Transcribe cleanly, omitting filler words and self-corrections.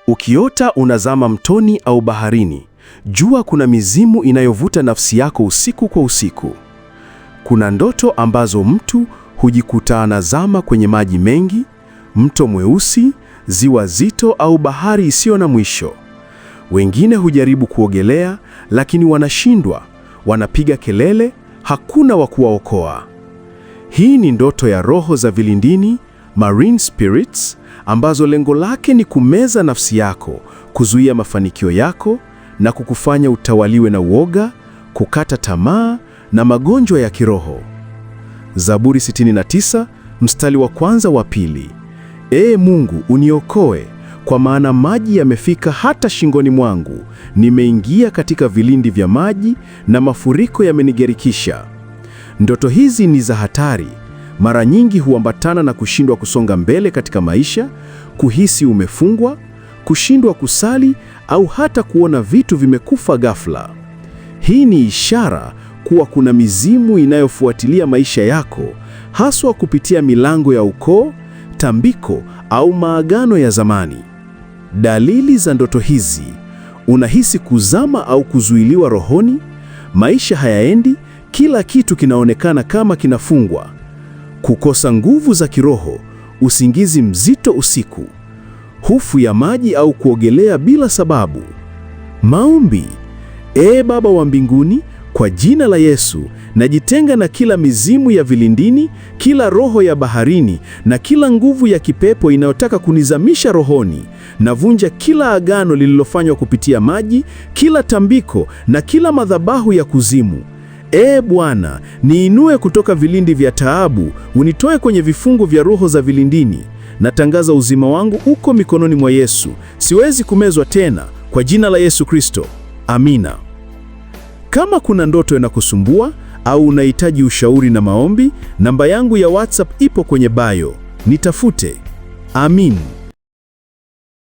Ukiota unazama mtoni au baharini, jua kuna mizimu inayovuta nafsi yako usiku kwa usiku. Kuna ndoto ambazo mtu hujikuta anazama kwenye maji mengi, mto mweusi, ziwa zito au bahari isiyo na mwisho. Wengine hujaribu kuogelea lakini wanashindwa, wanapiga kelele, hakuna wa kuwaokoa. Hii ni ndoto ya roho za vilindini, marine spirits, ambazo lengo lake ni kumeza nafsi yako, kuzuia mafanikio yako na kukufanya utawaliwe na uoga, kukata tamaa na magonjwa ya kiroho. Zaburi 69, mstari wa kwanza wa pili. Ee Mungu, uniokoe, kwa maana maji yamefika hata shingoni mwangu. Nimeingia katika vilindi vya maji na mafuriko yamenigarikisha. Ndoto hizi ni za hatari. Mara nyingi huambatana na kushindwa kusonga mbele katika maisha, kuhisi umefungwa, kushindwa kusali au hata kuona vitu vimekufa ghafla. Hii ni ishara kuwa kuna mizimu inayofuatilia maisha yako, haswa kupitia milango ya ukoo, tambiko au maagano ya zamani. Dalili za ndoto hizi: unahisi kuzama au kuzuiliwa rohoni, maisha hayaendi, kila kitu kinaonekana kama kinafungwa, kukosa nguvu za kiroho, usingizi mzito usiku, hofu ya maji au kuogelea bila sababu. Maombi. Ee Baba wa mbinguni, kwa jina la Yesu, najitenga na kila mizimu ya vilindini, kila roho ya baharini na kila nguvu ya kipepo inayotaka kunizamisha rohoni. Navunja kila agano lililofanywa kupitia maji, kila tambiko na kila madhabahu ya kuzimu. Ee Bwana, niinue kutoka vilindi vya taabu, unitoe kwenye vifungo vya roho za vilindini. Natangaza uzima wangu uko mikononi mwa Yesu. Siwezi kumezwa tena, kwa jina la Yesu Kristo. Amina. Kama kuna ndoto inakusumbua au unahitaji ushauri na maombi, namba yangu ya WhatsApp ipo kwenye bio. Nitafute. Amin.